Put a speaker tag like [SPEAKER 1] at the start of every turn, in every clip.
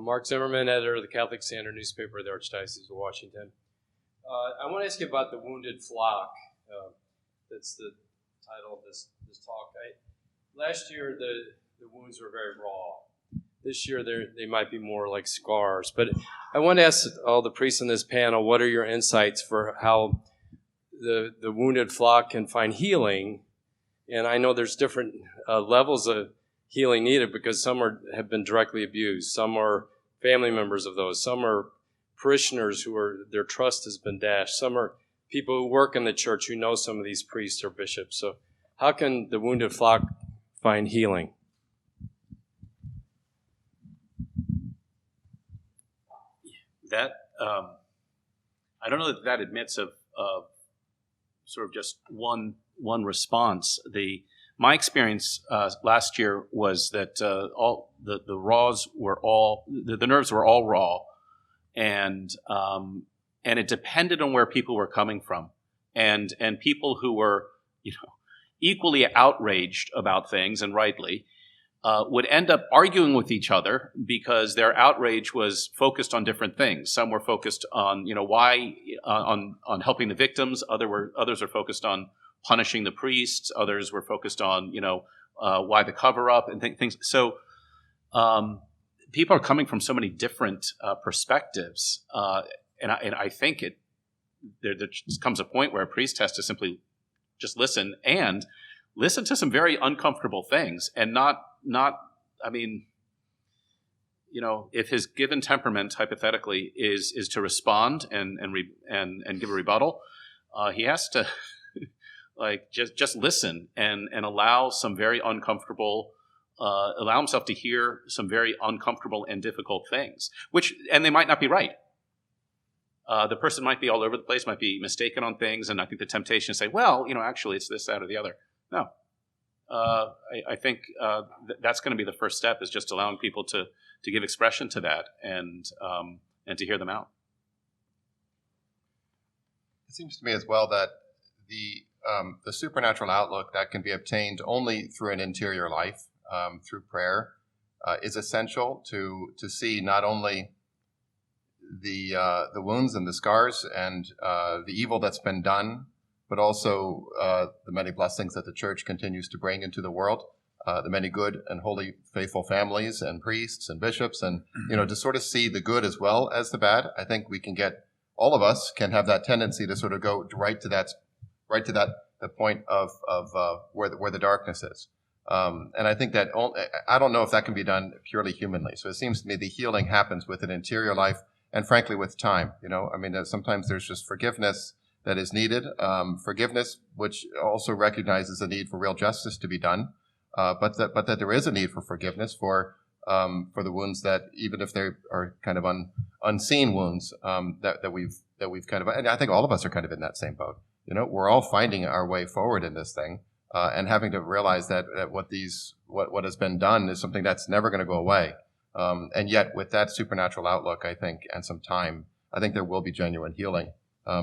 [SPEAKER 1] I'm Mark Zimmerman, editor of the Catholic Standard newspaper of the Archdiocese of Washington. I want to ask you about the wounded flock. That's the title of this talk. Last year, the wounds were very raw. This year, they might be more like scars. But I want to ask all the priests in this panel, what are your insights for how the wounded flock can find healing? And I know there's different levels of healing needed because some have been directly abused. Some are family members of those. Some are parishioners their trust has been dashed. Some are people who work in the church who know some of these priests or bishops. So how can the wounded flock find healing?
[SPEAKER 2] That I don't know that admits of sort of just one response. My experience last year was that all the raws were all the nerves were all raw, and it depended on where people were coming from, and people who were equally outraged about things, and rightly, would end up arguing with each other because their outrage was focused on different things. Some were focused on why on helping the victims. Others were focused on punishing the priests. Others were focused on why the cover up and things. So people are coming from so many different perspectives, and I think there just comes a point where a priest has to simply just listen to some very uncomfortable things, and not I mean, if his given temperament hypothetically is to respond and give a rebuttal, he has to just listen and allow some very uncomfortable, allow himself to hear some very uncomfortable and difficult things, and they might not be right. The person might be all over the place, might be mistaken on things, and I think the temptation to say, well, actually it's this, that, or the other. No. I think that's going to be the first step, is just allowing people to give expression to that and to hear them out.
[SPEAKER 3] It seems to me as well that the supernatural outlook that can be obtained only through an interior life, through prayer, is essential to see not only the wounds and the scars and the evil that's been done, but also the many blessings that the Church continues to bring into the world, the many good and holy, faithful families and priests and bishops, and to sort of see the good as well as the bad. I think all of us can have that tendency to sort of go right to the point of where the darkness is, and I think that I don't know if that can be done purely humanly. So it seems to me the healing happens with an interior life, and frankly with time. Sometimes there's just forgiveness that is needed, forgiveness which also recognizes the need for real justice to be done, but that there is a need for forgiveness for the wounds that, even if they are kind of unseen wounds, that we've kind of, and I think all of us are kind of in that same boat. We're all finding our way forward in this thing, and having to realize that what has been done is something that's never going to go away. And yet, with that supernatural outlook, I think, and some time, I think there will be genuine healing. I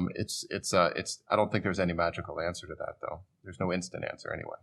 [SPEAKER 3] don't think there's any magical answer to that, though. There's no instant answer anyway.